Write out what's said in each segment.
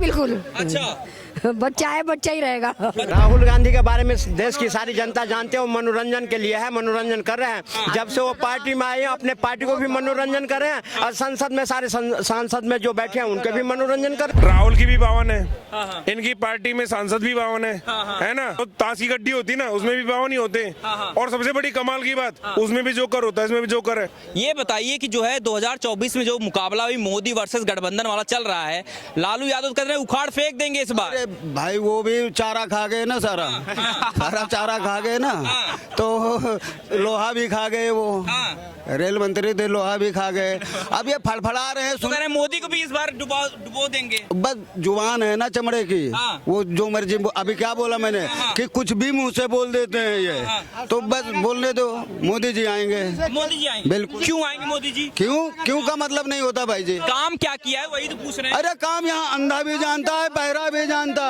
बिल्कुल। अच्छा, बच्चा है, बच्चा ही रहेगा। राहुल गांधी के बारे में देश की सारी जनता जानते हो, मनोरंजन के लिए है, मनोरंजन कर रहे हैं। जब से वो पार्टी में आए हैं, अपने पार्टी को भी मनोरंजन कर रहे हैं और संसद में सारे सांसद में जो बैठे हैं उनके भी मनोरंजन कर रहे हैं। राहुल की भी बावन है, इनकी पार्टी में सांसद भी बावन है ना। तो ताश की गड्डी होती ना, उसमें भी बावन ही होते हैं। और सबसे बड़ी कमाल की बात, उसमें भी जोकर होता है, इसमें भी जोकर है। ये बताइए कि जो है 2024 में जो मुकाबला अभी मोदी वर्सेस गठबंधन वाला चल रहा है, लालू यादव कहते हैं उखाड़ फेंक देंगे इस बार। भाई वो भी चारा खा गए ना, सारा सारा चारा खा गए ना, तो लोहा भी खा गए, वो रेल मंत्री थे, लोहा भी खा गए। अब ये फड़फड़ा रहे हैं, तो कह रहे हैं मोदी को भी इस बार डुबो देंगे। बस जुबान है ना चमड़े की, वो जो मर्जी। अभी क्या बोला मैंने कि कुछ भी मुंह से बोल देते हैं ये, तो बस बोलने दो, मोदी जी आएंगे। मोदी जी आएंगे? बिल्कुल। क्यों आएंगे मोदी जी? क्यों का मतलब नहीं होता भाई जी। काम क्या किया है वही तो पूछ रहे हैं। अरे काम यहाँ अंधा भी जानता है, बहरा भी जानता,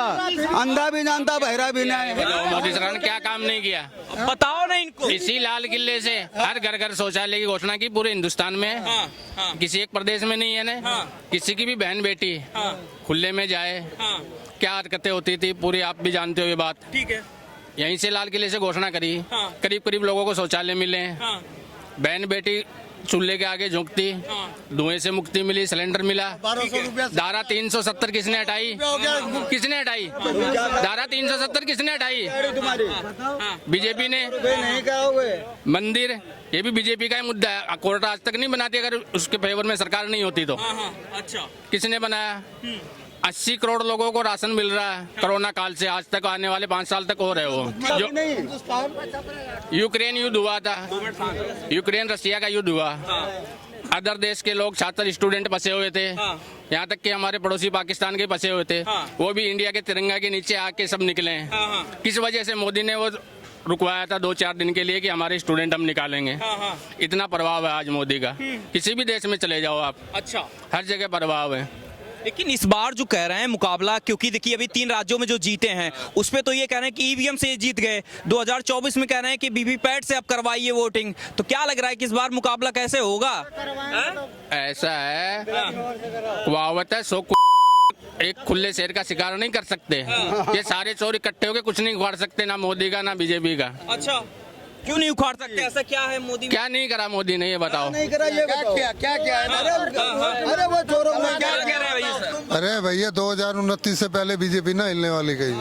अंधा भी जानता, बहरा भी नहीं। मोदी सरकार ने क्या काम नहीं किया, बताओ ना इनको। इसी लाल किले से हर घर घर शौचालय की घोषणा की पूरे हिंदुस्तान में। किसी एक प्रदेश में नहीं है ना। किसी की भी बहन बेटी खुले में जाए, क्या हरकतें होती थी पूरी आप भी जानते हो ये बात। ठीक है, यहीं से लाल किले से घोषणा करी, करीब करीब लोगों को शौचालय मिले, बहन बेटी चूल्हे के आगे झुकती, धुएं से मुक्ति मिली, सिलेंडर मिला। धारा 370 किसने हटाई? किसने हटाई धारा 370? किसने हटाई? बीजेपी ने। मंदिर, ये भी बीजेपी का ही मुद्दा है। कोर्ट आज तक नहीं बनाती अगर उसके फेवर में सरकार नहीं होती तो। अच्छा, किसने बनाया? 80 करोड़ लोगों को राशन मिल रहा है कोरोना काल से आज तक, आने वाले 5 साल तक हो रहे हो। जो यूक्रेन युद्ध हुआ था, यूक्रेन रशिया का युद्ध हुआ, अदर देश के लोग छात्र स्टूडेंट फंसे हुए थे, यहाँ तक कि हमारे पड़ोसी पाकिस्तान के फंसे हुए थे, वो भी इंडिया के तिरंगा के नीचे आके सब निकले हैं। किस वजह से? मोदी ने वो रुकवाया था 2-4 दिन के लिए कि हमारे स्टूडेंट हम निकालेंगे। इतना प्रभाव है आज मोदी का, किसी भी देश में चले जाओ आप। अच्छा, हर जगह प्रभाव है। लेकिन इस बार जो कह रहे हैं मुकाबला, क्योंकि देखिए अभी 3 राज्यों में जो जीते हैं उस पे तो ये कह रहे हैं कि ईवीएम से ये जीत गए, 2024 में कह रहे हैं कि वीवीपैट से अब करवाइए वोटिंग। तो क्या लग रहा है कि इस बार मुकाबला कैसे होगा? ऐसा है, कहावत है, एक खुले शेर का शिकार नहीं कर सकते। ये सारे चोर इकट्ठे होकर कुछ नहीं उखाड़ सकते, ना मोदी का ना बीजेपी का। अच्छा, क्यों नहीं उखाड़ सकते? ऐसा क्या है मोदी? क्या नहीं करा मोदी ने, ये बताओ। नहीं करा, ये क्या किया है? अरे वो चोरों में क्या कह रहे हैं भैया सर? अरे भैया 2029 से पहले बीजेपी ना हिलने वाली गई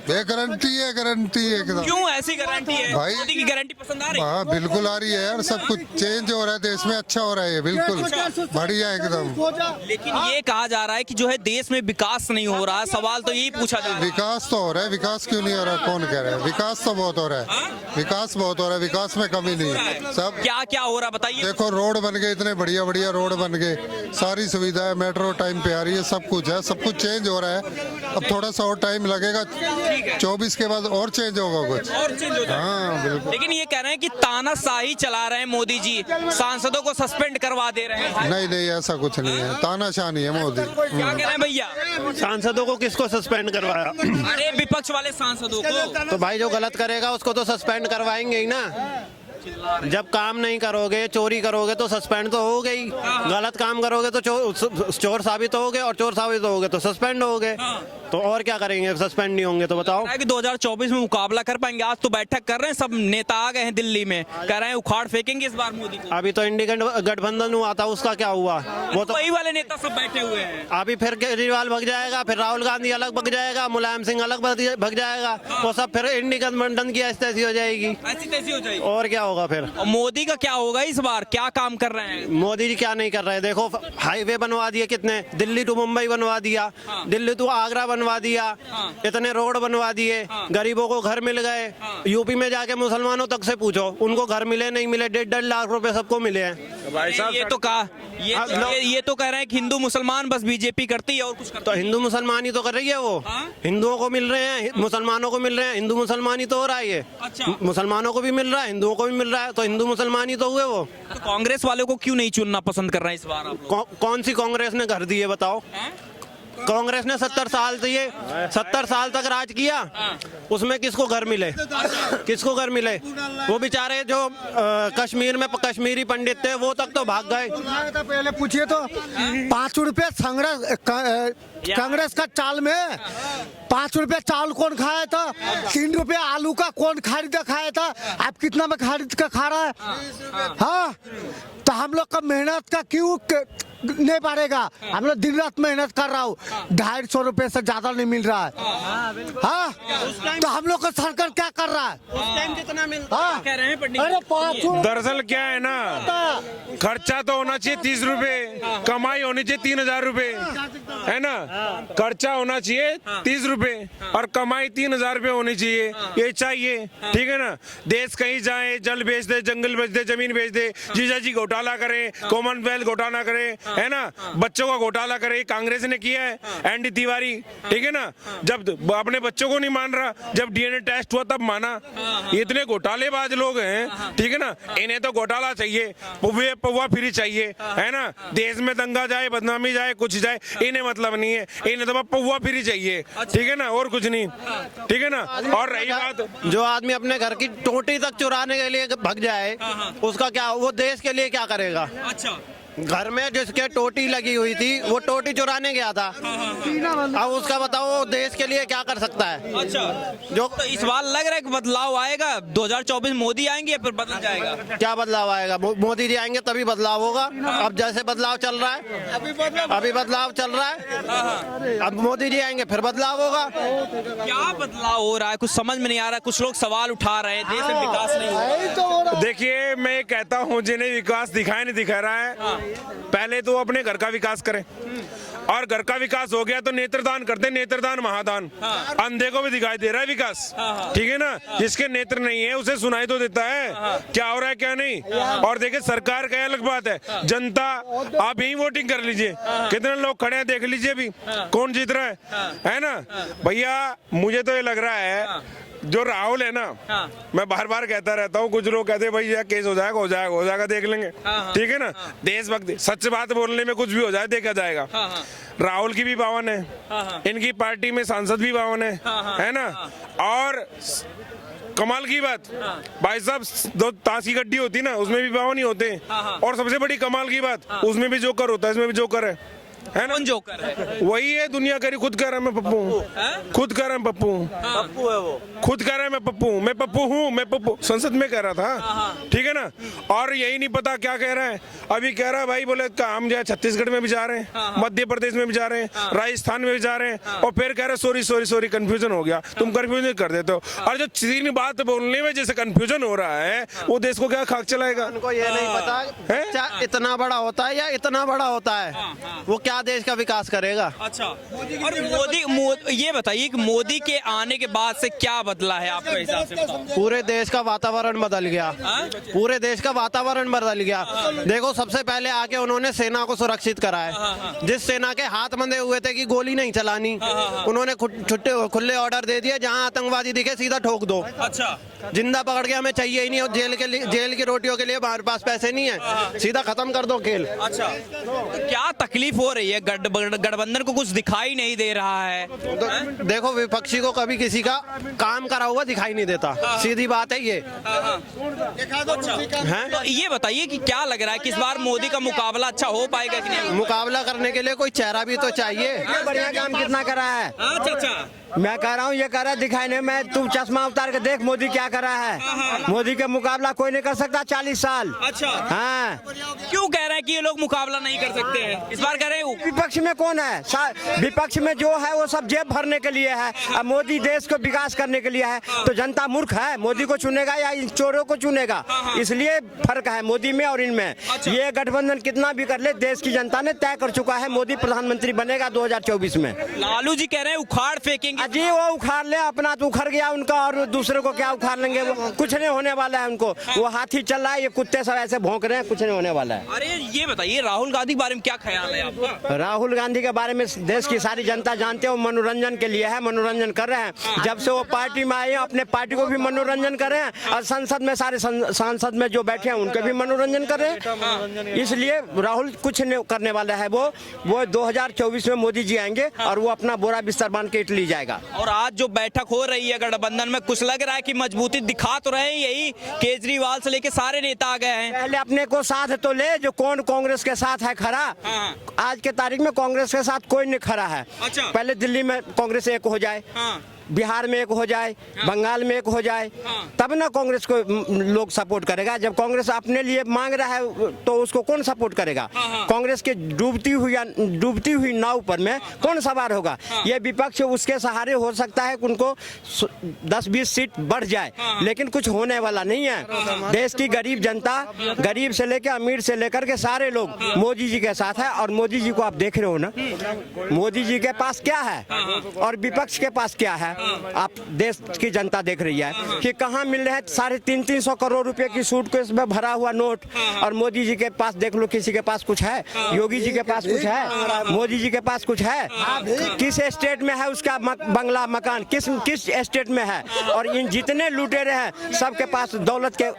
है, गारंटी है, गारंटी है एकदम। क्यों ऐसी गारंटी है? भाई, मोदी की गारंटी पसंद आ रही है? हाँ बिल्कुल आ रही है यार, सब कुछ चेंज हो रहा है देश में, अच्छा हो रहा है, बिल्कुल बढ़िया एकदम। लेकिन ये कहा जा रहा है कि जो है देश में विकास नहीं हो रहा है। सवाल तो यही पूछा जा रहा है। विकास तो हो रहा है, विकास क्यों नहीं हो रहा? कौन कह रहा है? विकास तो बहुत हो रहा है, विकास बहुत हो रहा है, विकास में कमी नहीं है। सब क्या क्या हो रहा है बताइए। देखो, रोड बन गए, इतने बढ़िया बढ़िया रोड बन गए, सारी सुविधाएं, मेट्रो टाइम पे आ रही है, सब कुछ है, सब कुछ चेंज हो रहा है। अब थोड़ा सा और टाइम लगेगा, 24 के बाद और चेंज होगा कुछ, और चेंज हो जाएगा। हाँ बिल्कुल। लेकिन ये कह रहे हैं कि तानाशाही चला रहे हैं मोदी जी, सांसदों को सस्पेंड करवा दे रहे हैं। नहीं नहीं, ऐसा कुछ नहीं है, तानाशाह नहीं है मोदी। क्या कह रहे हैं भैया? सांसदों को किसको सस्पेंड करवाया? अरे विपक्ष वाले सांसदों को। तो भाई जो गलत करेगा उसको तो सस्पेंड करवाएंगे ही ना। जब काम नहीं करोगे, चोरी करोगे तो सस्पेंड तो हो गई, गलत काम करोगे तो चोर साबित होगे, और चोर साबित होगे तो सस्पेंड होगे। तो और क्या करेंगे, सस्पेंड नहीं होंगे तो बताओ। कि 2024 में मुकाबला कर पाएंगे? आज तो बैठक कर रहे हैं, सब नेता आ गए हैं दिल्ली में, कह रहे हैं उखाड़ फेंकेंगे इस बार मोदी को। अभी तो इंडिया गठबंधन हुआ था, उसका क्या हुआ? वो तो वही वाले नेता सब बैठे हुए हैं। अभी फिर केजरीवाल भग जाएगा, फिर राहुल गांधी अलग भग जाएगा, मुलायम सिंह अलग भग जाएगा, वो सब फिर इंडिया गठबंधन की ऐसी हो जाएगी, ऐसी तैसी हो जाएगी। और क्या होगा फिर? और मोदी का क्या होगा इस बार? क्या काम कर रहे हैं मोदी जी? क्या नहीं कर रहे हैं? देखो, हाईवे बनवा दिए कितने, दिल्ली टू मुंबई बनवा दिया, दिल्ली टू आगरा बनवा दिया, इतने रोड बनवा दिए, गरीबों को घर मिल गए। यूपी में जाके मुसलमानों तक से पूछो, उनको घर मिले नहीं मिले, 1.5 लाख रुपए सबको मिले हैं। ये तो कहा, ये तो कह रहे हैं कि हिंदू मुसलमान बस बीजेपी करती है और कुछ करती तो हिंदू मुसलमान ही तो कर रही है वो। हिंदुओं को मिल रहे हैं, मुसलमानों को मिल रहे हैं, हिंदू मुसलमान ही तो हो रहा है ये। अच्छा। मुसलमानों को भी मिल रहा है, हिंदुओं को भी मिल रहा है, तो हिंदू मुसलमान ही तो हुए वो। तो कांग्रेस वालों को क्यों नहीं चुनना पसंद कर रहे हैं इस बार आप लोग? कौन सी कांग्रेस ने घर दिए बताओ? कांग्रेस ने 70 साल तक राज किया, उसमें किसको घर मिले? किसको घर मिले? वो बेचारे जो कश्मीर में कश्मीरी पंडित थे वो तक तो भाग गए। पहले पूछिए तो 5 रुपए कांग्रेस का चाल में 5 रुपए चावल कौन खाया था? 3 रुपए आलू का कौन खरीद खाया था? आप कितना में खरीद कर खा रहा है? हाँ, तो हम लोग का मेहनत का क्यों नहीं बढ़ेगा? हम लोग दिन रात मेहनत कर रहा हूँ, 250 रुपए से ज्यादा नहीं मिल रहा है। हाँ, तो हम लोग का सरकार क्या कर रहा है? उस टाइम कितना मिलता? हाँ, कह रहे हैं पंडित अरे 5 दरअसल क्या है ना, खर्चा तो होना चाहिए 30 रुपए, कमाई होनी चाहिए 3000 रुपए, है ना? खर्चा होना चाहिए 30 रुपए और कमाई 3000 रुपए होनी चाहिए, ये चाहिए, ठीक है ना? देश कहीं जाए, जल बेच दे, जंगल बेच दे, जमीन बेच दे, जीजा जी घोटाला करे, कॉमनवेल्थ घोटाला करे, है ना? बच्चों का घोटाला करे, कांग्रेस ने किया है, एनडी तिवारी, ठीक है ना? जब अपने बच्चों को नहीं मान रहा, जब डीएनए टेस्ट हुआ तब माना। ये इतने घोटालेबाज लोग हैं, ठीक है ना? इन्हें तो घोटाला चाहिए, पौवा फ्री चाहिए, है ना? देश में दंगा जाए, बदनामी जाए, कुछ जाए, इन्हें मतलब नहीं है, इन्हें तो पौवा फ्री चाहिए, ठीक है ना? और कुछ नहीं, ठीक है ना? और रही बात, जो आदमी अपने घर की टोटी तक चुराने के लिए भग जाए, उसका क्या, वो देश के लिए क्या करेगा? अच्छा, घर में जिसके टोटी लगी हुई थी वो टोटी चुराने गया था, अब उसका बताओ वो देश के लिए क्या कर सकता है? अच्छा, जो तो इस बार लग रहा है कि बदलाव आएगा, 2024 मोदी आएंगे या फिर बदल जाएगा? क्या बदलाव आएगा? मोदी जी आएंगे तभी बदलाव होगा। अब जैसे बदलाव चल रहा है, अभी बदलाव चल रहा है, अब मोदी जी आएंगे फिर बदलाव होगा। क्या बदलाव हो रहा है? कुछ समझ में नहीं आ रहा है, कुछ लोग सवाल उठा रहे हैं, देश में विकास नहीं हो रहा है। देखिए मैं कहता हूँ जिन्हें विकास दिखाई नहीं दिखा रहा है, पहले तो अपने घर का विकास करें, और घर का विकास हो गया तो नेत्रदान करते, नेत्रदान महादान। अंधे को भी दिखाई दे रहा है विकास, ठीक है ना? जिसके नेत्र नहीं है उसे सुनाई तो देता है क्या हो रहा है क्या नहीं। और देखिए सरकार का अलग बात है, जनता आप यही वोटिंग कर लीजिए, कितने लोग खड़े हैं देख लीजिए अभी कौन जीत रहा है ना? भैया मुझे तो ये लग रहा है जो राहुल है ना, मैं बार बार कहता रहता हूँ, कुछ लोग कहते हैं भाई यह केस हो जाएगा देख लेंगे, ठीक है ना? देशभक्ति, सच बात बोलने में कुछ भी हो जाए देखा जाएगा। राहुल की भी पावन है, इनकी पार्टी में सांसद भी पावन है ना? और कमाल की बात भाई साहब, 2 ताश की गड्डी होती ना उसमें भी पावन ही होते, और सबसे बड़ी कमाल की बात उसमें भी जोकर होता है, इसमें भी जोकर है ना? कौन जोकर है? वही है दुनिया करी, खुद कह रहा मैं पप्पू, खुद कह रहा मैं पप्पू, पप्पू है वो, खुद कह रहा है मैं पप्पू हूँ, मैं पप्पू संसद में कह रहा था, ठीक है ना? और यही नहीं पता क्या कह रहा है, अभी कह रहा है भाई बोले काम जो है छत्तीसगढ़ में भी जा रहे हैं, मध्य प्रदेश में भी जा रहे हैं, राजस्थान में भी जा रहे हैं, और फिर कह रहे सॉरी कंफ्यूजन हो गया, तुम कंफ्यूजन कर देते हो। और जो तीन बात बोलने में जैसे कंफ्यूजन हो रहा है वो देश को क्या खाक चलाएगा? उनको ये नहीं पता क्या इतना बड़ा होता है या इतना बड़ा होता है, वो क्या देश का विकास करेगा? अच्छा, और मोदी ये बताइए कि मोदी के आने के बाद से क्या बदला है आपके हिसाब से? बताओ। पूरे देश का वातावरण बदल गया, पूरे देश का वातावरण बदल गया। देखो सबसे पहले आके उन्होंने सेना को सुरक्षित कराया, जिस सेना के हाथ बंधे हुए थे कि गोली नहीं चलानी, उन्होंने खुले ऑर्डर दे दिए, जहां आतंकवादी दिखे सीधा ठोक दो। अच्छा, जिंदा पकड़ के हमें चाहिए ही नहीं, और जेल की रोटियों के लिए हमारे पास पैसे नहीं है, सीधा खत्म कर दो खेल। अच्छा, तो क्या तकलीफ हो रही है? गठबंधन को कुछ दिखाई नहीं दे रहा है। तो देखो विपक्षी को कभी किसी का काम करा हुआ दिखाई नहीं देता, सीधी बात है ये। हैं? तो ये बताइए कि क्या लग रहा है कि इस बार मोदी का मुकाबला अच्छा हो पाएगा कि नहीं? मुकाबला करने के लिए कोई चेहरा भी तो चाहिए। बढ़िया काम कितना करा है? अच्छा, मैं कह रहा हूँ ये कह रहा है दिखाई नहीं, मैं तू चश्मा उतार के देख मोदी क्या कर रहा है। मोदी के मुकाबला कोई नहीं कर सकता 40 साल। अच्छा, हाँ, क्यों कह रहे हैं कि ये लोग मुकाबला नहीं कर सकते हैं? इस बार कह रहे हैं विपक्ष में कौन है? विपक्ष में जो है वो सब जेब भरने के लिए है, अब मोदी देश को विकास करने के लिए है। तो जनता मूर्ख है, मोदी को चुनेगा या इन चोरों को चुनेगा? इसलिए फर्क है मोदी में और इनमें। ये गठबंधन कितना भी कर ले, देश की जनता ने तय कर चुका है मोदी प्रधानमंत्री बनेगा 2024 में। लालू जी कह रहे हैं उखाड़ फेंकेंगे जी वो उखाड़ ले अपना, तो उखड़ गया उनका, और दूसरे को क्या उखाड़ लेंगे? वो कुछ नहीं होने वाला है उनको। वो हाथी चल रहा है, ये कुत्ते सब ऐसे भौंक रहे हैं, कुछ नहीं होने वाला है। अरे ये बताइए राहुल गांधी के बारे में क्या ख्याल है आपका? राहुल गांधी के बारे में देश की सारी जनता जानते हैं, वो मनोरंजन के लिए है, मनोरंजन कर रहे हैं। जब से वो पार्टी में आए हैं, अपने पार्टी को भी मनोरंजन कर रहे हैं, और संसद में सारे सांसद में जो बैठे हैं उनके भी मनोरंजन कर रहे हैं। इसलिए राहुल कुछ नहीं करने वाला है। वो 2024 में मोदी जी आएंगे और वो अपना बोरा बिस्तर बांध के इटली जाएगा। और आज जो बैठक हो रही है गठबंधन में, कुछ लग रहा है कि मजबूती दिखा तो रहे हैं, यही केजरीवाल से लेके सारे नेता आ गए हैं। पहले अपने को साथ तो ले, जो कौन कांग्रेस के साथ है खड़ा। आज के तारीख में कांग्रेस के साथ कोई नहीं खड़ा है। अच्छा। पहले दिल्ली में कांग्रेस एक हो जाए, बिहार में एक हो जाए, बंगाल में एक हो जाए, तब ना कांग्रेस को लोग सपोर्ट करेगा। जब कांग्रेस अपने लिए मांग रहा है तो उसको कौन सपोर्ट करेगा? कांग्रेस के डूबती हुई नाव पर में कौन सवार होगा? ये विपक्ष उसके सहारे हो सकता है कि उनको 10-20 सीट बढ़ जाए, लेकिन कुछ होने वाला नहीं है। देश की गरीब जनता, गरीब से लेकर अमीर से लेकर के सारे लोग मोदी जी के साथ है। और मोदी जी को आप देख रहे हो ना, मोदी जी के पास क्या है और विपक्ष के पास क्या है। आप देश की जनता देख रही है कि कहाँ मिल रहे हैं 350 करोड़ रुपए की सूटकेस में भरा हुआ नोट, और मोदी जी के पास देख लो, किसी के पास कुछ है? योगी जी के पास कुछ है? मोदी जी के पास कुछ है? किस स्टेट में है उसका बंगला मकान? किस स्टेट में है? और इन जितने लुटेरे हैं सबके पास दौलत के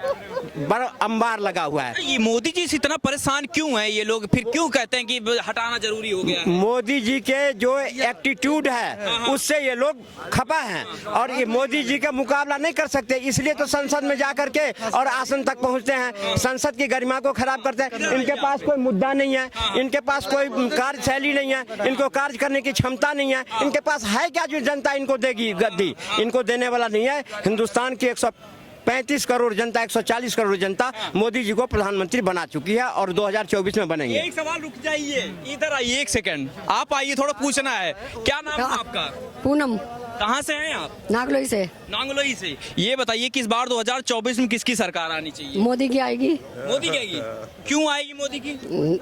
बड़ा अंबार लगा हुआ है। ये मोदी जी से इतना परेशान क्यों है ये लोग? फिर क्यों कहते हैं कि हटाना जरूरी हो गया है? मोदी जी के जो एटीट्यूड है उससे ये लोग खपा हैं, और ये मोदी जी का मुकाबला नहीं कर सकते। इसलिए तो संसद में जाकर के और आसन तक पहुंचते हैं, संसद की गरिमा को खराब करते हैं। इनके पास कोई मुद्दा नहीं है, इनके पास कोई कार्यशैली नहीं है, इनको कार्य करने की क्षमता नहीं है। इनके पास है क्या जो जनता इनको देगी गद्दी? इनको देने वाला नहीं है। हिंदुस्तान की 135 करोड़ जनता, 140 करोड़ जनता मोदी जी को प्रधानमंत्री बना चुकी है, और 2024 में बनेंगे। एक सवाल, रुक जाइए, इधर आइए एक सेकंड, आप आइए, थोड़ा पूछना है। क्या नाम है आपका? पूनम। कहाँ से हैं आप? नागलोई से। नांगलोई से। ये बताइए कि इस बार 2024 में किसकी सरकार आनी चाहिए? मोदी की आएगी। मोदी की आएगी? क्यों आएगी मोदी की?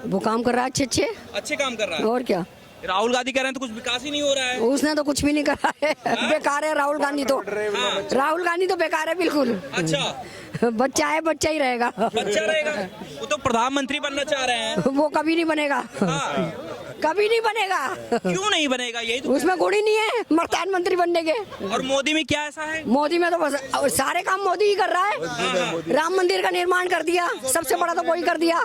वो काम कर रहा है अच्छे काम कर रहा है। और क्या? राहुल गांधी कह रहे हैं तो कुछ विकास ही नहीं हो रहा है। उसने तो कुछ भी नहीं करा है। बेकार है राहुल गांधी तो। राहुल गांधी तो बेकार है बिल्कुल। अच्छा। बच्चा है, बच्चा ही रहेगा। बच्चा रहेगा? वो तो प्रधानमंत्री बनना चाह रहे हैं। वो कभी नहीं बनेगा। कभी नहीं बनेगा। क्यों नहीं बनेगा? यही तो उसमें गुण ही नहीं है प्रधानमंत्री बनने के। और मोदी में क्या ऐसा है? मोदी में तो बस सारे काम मोदी ही कर रहा है। राम मंदिर का निर्माण कर दिया, सबसे बड़ा तो कोई कर दिया।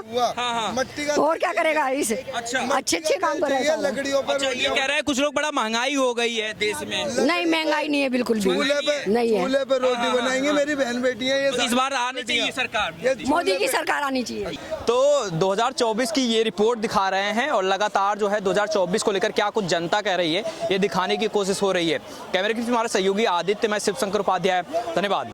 और क्या करेगा? इस अच्छे काम कर रहा है। अच्छा, ये कह रहे हैं कुछ लोग बड़ा महंगाई हो गई है देश में। नहीं, महंगाई नहीं है बिल्कुल भी नहीं है। चूल्हे पे रोटी बनाएंगे मेरी बहन बेटी है। तो इस बार आनी चाहिए सरकार, मोदी की सरकार आनी चाहिए। तो 2024 की ये रिपोर्ट दिखा रहे हैं, और लगातार जो है 2024 को लेकर क्या कुछ जनता कह रही है ये दिखाने की कोशिश हो रही है। कैमरे के हमारे सहयोगी आदित्य, मैं शिव शंकर उपाध्याय, धन्यवाद।